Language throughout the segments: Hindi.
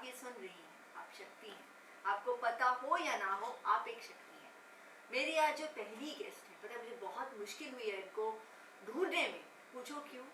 ये सुन रही हैं, आप शक्ति हैं। आपको पता हो या ना हो, आप एक शक्ति हैं। मेरी आज जो पहली गेस्ट है, पता है मुझे बहुत मुश्किल हुई है इनको ढूंढने में। पूछो क्यों?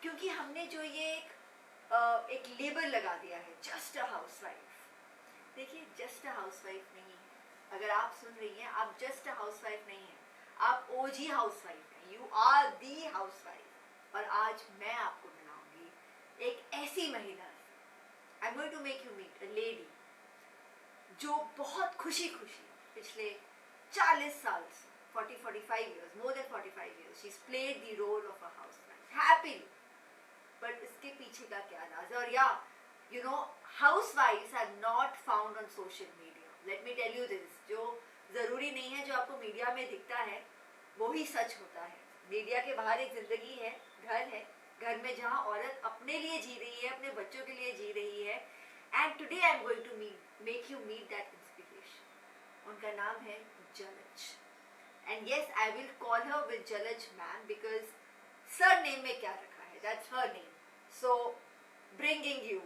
क्योंकि हमने जो ये एक लेबल लगा दिया है, जस्ट अ हाउसवाइफ। देखिए, जस्ट अ हाउसवाइफ नहीं है। अगर आप सुन रही हैं, आप जस्ट अ हाउसवाइफ नहीं है, आप ओजी हाउसवाइफ हैं। You are the housewife. और आज मैं आपको मिलाऊंगी एक ऐसी महिला से। I am going to make you meet a lady जो बहुत खुशी खुशी पिछले 40 साल से 45 years, more than 45 years, she's played the role of a housewife happily. But इसके पीछे का क्या राज है? और या you know, housewives are not found on social media. Let me tell you this, जो ज़रूरी नहीं है जो आपको मीडिया में दिखता है वो ही सच होता है। मीडिया के बाहर एक ज़िंदगी है, घर है, घर में जहाँ औरत अपने लिए जी रही है, अपने बच्चों के लिए जी रही है। And today I am going to make you meet that inspiration. उनका नाम है जलज। And yes, I will call her with Jalaj ma'am because surname में क्या रखा है? That's her name. So, bringing you.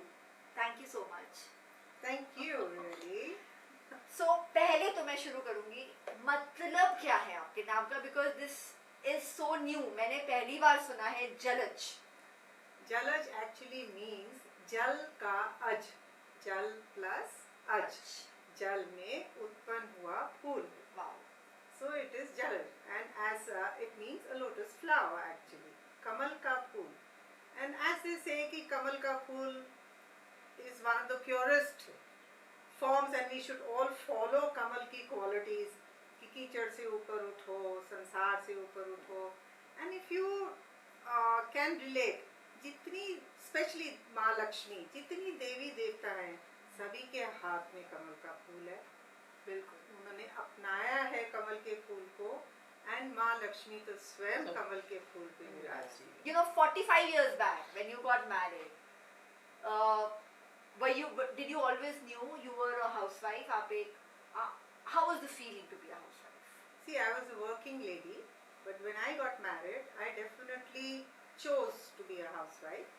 Thank you so much. Thank you, really. So, पहले तो मैं शुरू करूँगी, मतलब क्या है आपके नाम का? Because this is so new. मैंने पहली बार सुना है जलज। Jalaj actually means जल का अज, जल प्लस अज, जल में उत्पन्न हुआ फूल। Wow. So it is Jalaj, and as it means a lotus flower actually, कमल का फूल। And as they say कि कमल का फूल is one of the purest forms, and we should all follow कमल की qualities कि कीचड़ से ऊपर उठो, संसार से ऊपर उठो। And if you can relate, जितनी स्पेशली माँ लक्ष्मी, जितनी देवी देवता हैं, सभी के हाथ में कमल का फूल है। बिल्कुल, उन्होंने अपनाया है कमल के फूल को, एंड माँ लक्ष्मी तो स्वयं कमल के फूल पे विराजती है। You know, 45 years back when you got married, did you always knew you were a housewife? How was the feeling to be a housewife? See, I was a working lady, but when I got married, I definitely chose to be a housewife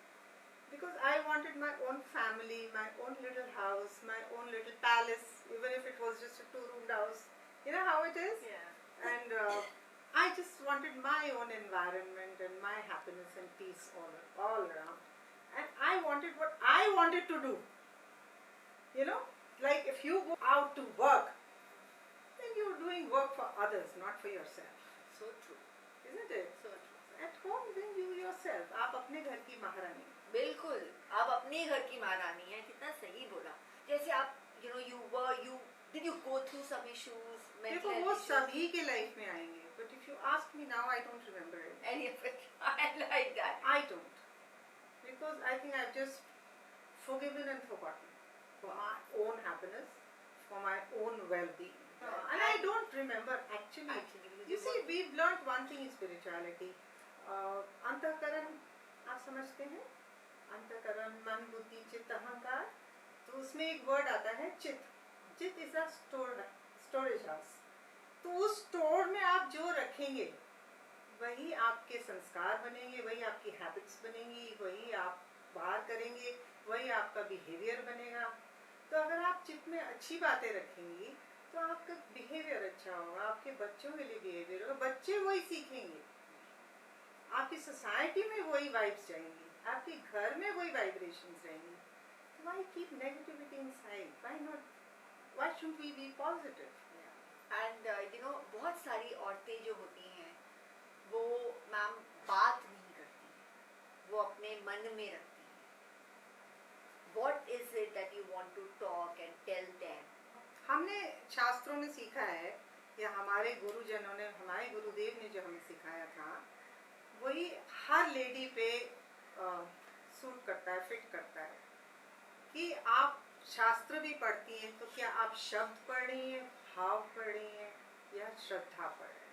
because I wanted my own family, my own little house, my own little palace, even if it was just a 2-roomed house. You know how it is? Yeah. And I just wanted my own environment and my happiness and peace all around. And I wanted what I wanted to do. You know, like if you go out to work, then you're doing work for others, not for yourself. So true. Isn't it? So true. At home, then you yourself. आप अपने घर की महारानी। बिल्कुल, आप अपने घर की महारानी हैं। कितना सही बोला। जैसे आप, did you go through some issues? देखो वो सभी के लाइफ में आएंगे, but if you ask me now, I don't remember it. Any of it? I like that. I don't, because I think I've just forgiven and forgotten for my own happiness, for my own well-being. And I don't remember actually. You see, we've learned one thing in spirituality. अंतःकरण आप समझते हैं? अंतःकरण, मन, बुद्धि, चित्त, अहंकार। तो उसमें एक वर्ड आता है चित्त। चित्त इज अ स्टोरेज हाउस। तो उस स्टोर में आप जो रखेंगे वही आपके संस्कार बनेंगे, वही आपकी हैबिट्स बनेंगी, वही आप बाहर करेंगे, वही आपका बिहेवियर बनेगा। तो अगर आप चित्त में अच्छी बातें रखेंगी तो आपका बिहेवियर अच्छा होगा, आपके बच्चों के लिए बिहेवियर होगा, बच्चे वही सीखेंगे, आपकी सोसाइटी में वही वाइब्स जाएंगी, आपके घर में वही वाइब्रेशंस रहेंगी। Why keep negativity inside? Why not? Why shouldn't we be positive? And बहुत सारी औरतें जो होती हैं वो मैम बात नहीं करती हैं, वो अपने मन में रखती हैं। What is it that you want to talk and tell them? हमने शास्त्रों में सीखा है या हमारे गुरुजनों ने, हमारे गुरुदेव ने जो हमें सिखाया था, वही हर लेडी पे सूट करता है, फिट करता है कि आप शास्त्र भी पढ़ती हैं तो क्या आप शब्द पढ़ रही हैं, भाव पढ़ रही हैं या श्रद्धा पढ़ रहे हैं?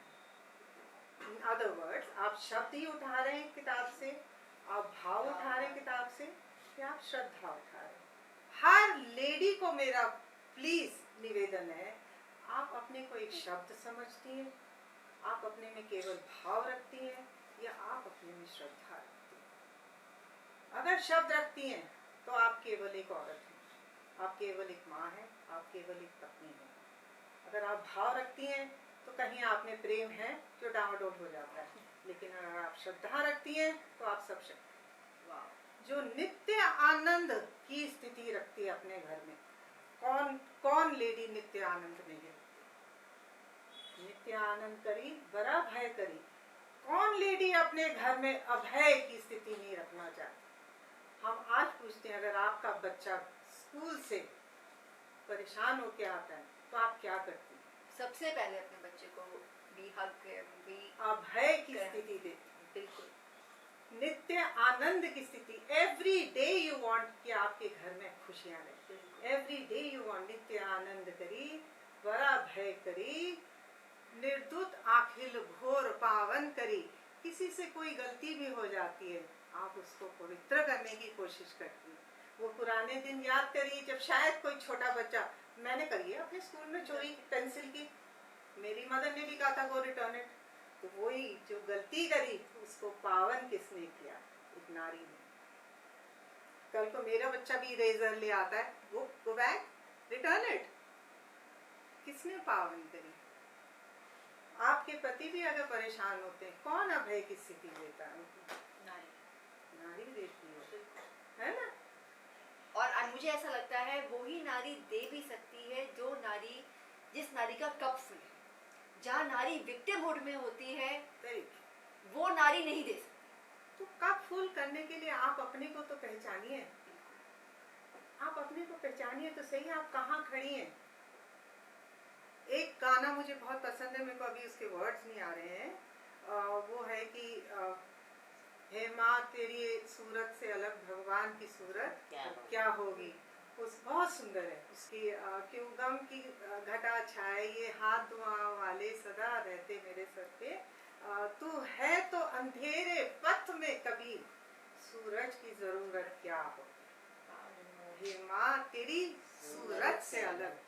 इन अदर वर्ड्स, आप शब्द ही उठा रहे हैं किताब से, आप भाव उठा रहे हैं किताब से, या आप श्रद्धा उठा रहे हैं? हर लेडी को मेरा प्लीज निवेदन है, आप अपने को एक शब्द समझती हैं, आप अपने में केवल भाव रखती हैं, या आप अपने में श्रद्धा रखती हैं? अगर शब्द रखती हैं तो आप केवल एक औरत हैं, आप केवल एक माँ हैं, आप केवल एक पत्नी हैं। अगर आप भाव रखती हैं तो कहीं आप में प्रेम है जो डामाडोल हो जाता है, लेकिन अगर आप श्रद्धा रखती हैं तो आप सब शक्ति। जो नित्य आनंद की स्थिति रखती है अपने घर में, कौन कौन लेडी नित्य आनंद नहीं रखती? नित्य आनंद करी बड़ा भय करी। कौन लेडी अपने घर में अभय की स्थिति नहीं रखना चाहती? हम आज पूछते हैं, अगर आपका बच्चा स्कूल से परेशान होके आता है तो आप क्या करती हैं? सबसे पहले अपने बच्चे को भी हग भी अभय की स्थिति देती हैं। बिल्कुल। नित्य आनंद की स्थिति। एवरी डे यू वांट कि आपके घर में खुशियां रहे। एवरी डे यू वांट नित्य आनंद करी, बड़ा भय करी, निर्दुत आखिल घोर पावन करी। किसी से कोई गलती भी हो जाती है, आप उसको पवित्र करने की कोशिश करती हैं। वो पुराने दिन याद करिए जब शायद कोई छोटा बच्चा, मैंने करी है अपने स्कूल में चोरी पेंसिल की, मेरी मदर ने भी कहा था गो रिटर्न इट। तो वही जो गलती करी उसको पावन किसने किया? एक नारी ने। कल को मेरा बच्चा भी इरेजर ले आता है, वो गो बैक रिटर्न इट, किसने पावन करी? आपके पति भी अगर परेशान होते हैं, कौन अभय की स्थिति देता है? नारी देती है ना? और मुझे ऐसा लगता है वही नारी दे भी सकती है जो नारी, जिस नारी का कप फुल है। जहाँ नारी विक्टिमहुड में होती है वो नारी नहीं दे सकती। तो कप फुल करने के लिए आप अपने को तो पहचानिए। आप अपने को पहचानिए तो सही, आप कहाँ खड़ी हैं। एक गाना मुझे बहुत पसंद है, मेरे को अभी उसके वर्ड्स नहीं आ रहे हैं। वो है कि हे माँ तेरी सूरत से अलग भगवान की सूरत क्या होगी। उस बहुत सुंदर है उसकी। क्यों गम की घटा छाए ये हाथ दुआओं वाले सदा रहते मेरे सर पे। तू है तो अंधेरे पथ में कभी सूरज की जरूरत क्या हो। हे माँ तेरी सूरत से अलग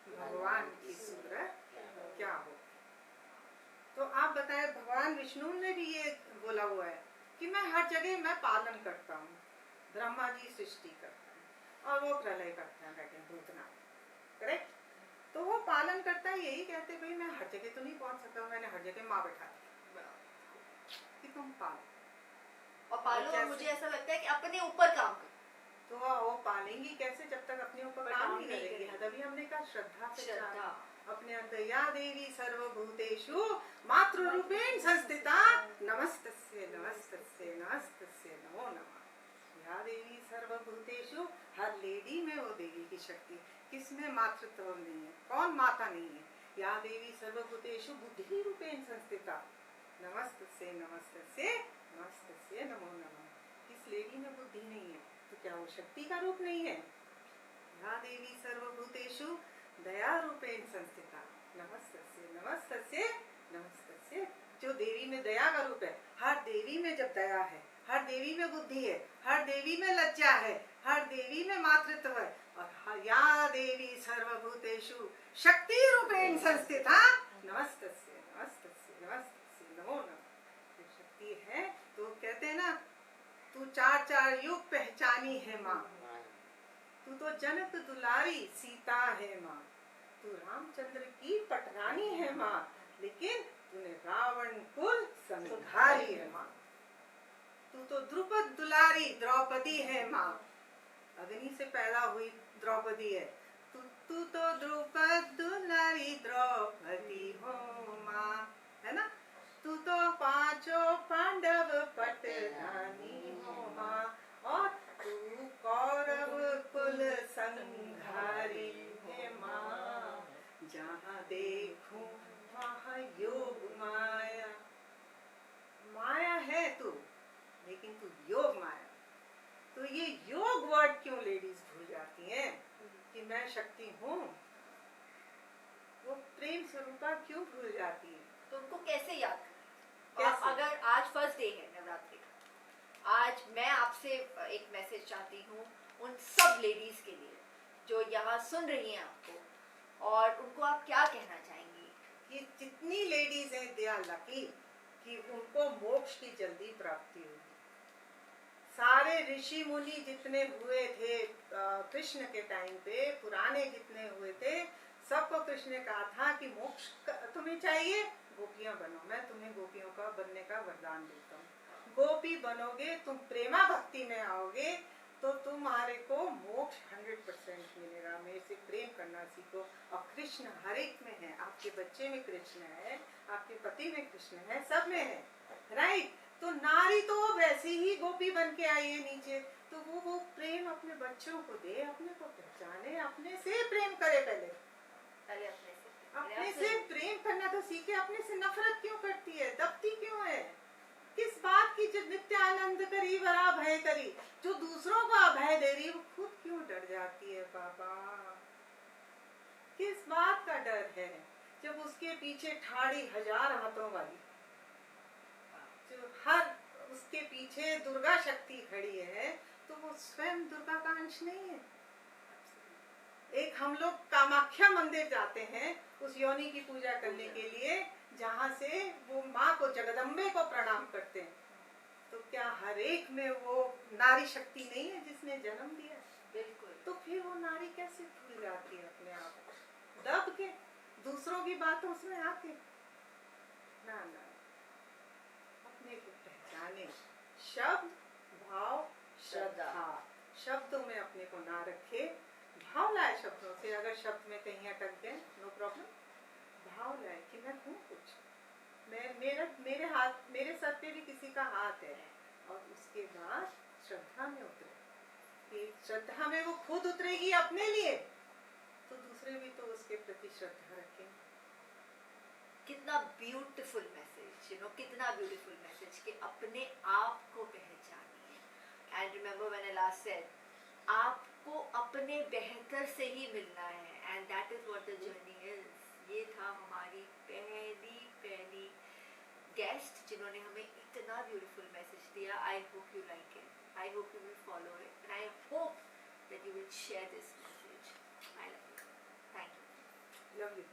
भगवान की सूरत क्या हो। तो आप बताएं, भगवान विष्णु ने भी ये बोला हुआ है कि मैं हर जगह मैं पालन करता हूँ। ब्रह्मा जी सृष्टि करता है और वो प्रलय करता है बैठे भूतनाथ, करेक्ट? तो वो पालन करता है, यही कहते भाई मैं हर जगह तो नहीं पहुंच सकता, मैंने हर जगह माँ बैठा दी कि तुम पालो। और पालो, और मुझे ऐसा लगता है कि अपने ऊपर काम करो। तो वो पालेंगी कैसे जब तक अपने ऊपर काम नहीं करेंगी? तभी हमने कहा श्रद्धा से अपने अंदर। या देवी सर्वभूतेषु मातृरूपेण संस्थिता नमस्तस्यै नमस्तस्यै नमस्तस्यै नमो नमः। या देवी सर्वभूतेषु, हर लेडी में वो देवी की शक्ति। किसमें मातृत्व नहीं है? कौन माता नहीं है? या देवी सर्वभूतेषु बुद्धि रूपेण संस्थिता नमस्तस्यै नमस्तस्यै नमस्तस्यै नमो नमः। किस लेडी में बुद्धि नहीं है? तो क्या वो शक्ति का रूप नहीं है? या देवी सर्वभूतेषु दया रूपेण संस्थिता नमस्तस्यै नमस्तस्यै नमस्तस्यै। जो देवी में दया का रूप है, हर देवी में जब दया है, हर देवी में बुद्धि है, हर देवी में लज्जा है, हर देवी में मातृत्व है, और या देवी सर्वभूतेषु शक्ति रूपेण संस्थिता नमस्तस्यै नमस्तस्यै नमस्तस्यै नमो नमः। शक्ति है तो कहते हैं ना, तू चार चार युग पहचानी है माँ, तू तो जनक दुलारी सीता है माँ, तू रामचंद्र की पटरानी है माँ, लेकिन तूने रावण कुल संहारी है माँ। तू तो द्रुपद दुलारी द्रौपदी है माँ, अग्नि से पैदा हुई द्रौपदी है। तू तो द्रुपद दुलारी द्रौपदी हो माँ, है ना? तू तो पांचों पांडव पटरानी हो माँ, और तू कौरव कुल संहारी है माँ। जहाँ देखूं वहाँ योग माया। माया है तू, लेकिन तू योग माया। तो ये योग वर्ड क्यों लेडीज भूल जाती हैं कि मैं शक्ति हूँ? वो प्रेम स्वरूपा क्यों भूल जाती है? तो उनको कैसे याद करें? अगर आज फर्स्ट डे है नवरात्रि का, आज मैं आपसे एक मैसेज चाहती हूँ उन सब लेडीज के लिए जो यहाँ सुन रही हैं आपको, और उनको आप क्या कहना चाहेंगी? कि जितनी लेडीज हैं दे आर लकी कि उनको मोक्ष की जल्दी प्राप्ति होगी। सारे ऋषि मुनि जितने हुए थे कृष्ण के टाइम पे, पुराने जितने हुए थे, सबको कृष्ण ने कहा था कि मोक्ष तुम्हें चाहिए, गोपियां बनो, मैं तुम्हें गोपियों का बनने का वरदान देता हूँ। गोपी बनोगे, तुम प्रेमा भक्ति में आओगे, तो तुम्हारे को मोक्ष 100% मिलेगा। मेरे से प्रेम करना सीखो। और कृष्ण हर एक में है, आपके बच्चे में कृष्ण है, आपके पति में कृष्ण है, सब में है, राइट। तो नारी तो वैसी ही गोपी बन के आई है नीचे, तो वो प्रेम अपने बच्चों को दे, अपने को पहचाने, अपने से प्रेम करे। पहले अपने से प्रेम करना तो सीखे। अपने से नफरत क्यों करती है, दबती क्यों है? किस बात की? जो नित्य आनंद करी वरा भय करी, जो दूसरों को अभय दे रही, वो खुद क्यों डर जाती है बाबा? किस बात का डर है? जब उसके पीछे ठाड़ी 1000 हाथों वाली, जो हर उसके पीछे दुर्गा शक्ति खड़ी है, तो वो स्वयं दुर्गा का अंश नहीं है? एक हम लोग कामाख्या मंदिर जाते हैं उस योनि की पूजा करने के लिए, जहाँ से वो माँ को, जगदम्बे को प्रणाम करते हैं। तो क्या हर एक में वो नारी शक्ति नहीं है जिसने जन्म दिया? बिल्कुल। तो फिर वो नारी कैसे भूल जाती है अपने आप को, दब के, दूसरों की बातों में आके? ना ना, अपने को पहचाने। शब्द, भाव, श्रद्धा, शब्दों में अपने को ना रखे, भाव लाए शब्दों से। अगर शब्द में कहीं अटक गए, नो प्रॉब्लम, भाव लाए कि मैं हूँ कुछ, मेरे हाथ, मेरे सर पे भी किसी का हाथ है। और उसके बाद श्रद्धा में उतरे, कि श्रद्धा में वो खुद उतरेगी अपने लिए, तो दूसरे भी तो उसके प्रति श्रद्धा रखें। कितना ब्यूटीफुल मैसेज, कितना ब्यूटीफुल मैसेज कि अपने आप को पहचानिए। And remember when I last said, आपको अपने बेहतर से ही मिलना है, and that is what the journey is. ये था हमारी पहली गेस्ट जिन्होंने हमें इतना ब्यूटीफुल मैसेज दिया। I hope you like it, I hope you will follow it, and I hope that you will share this message. I love you, thank you. Love you.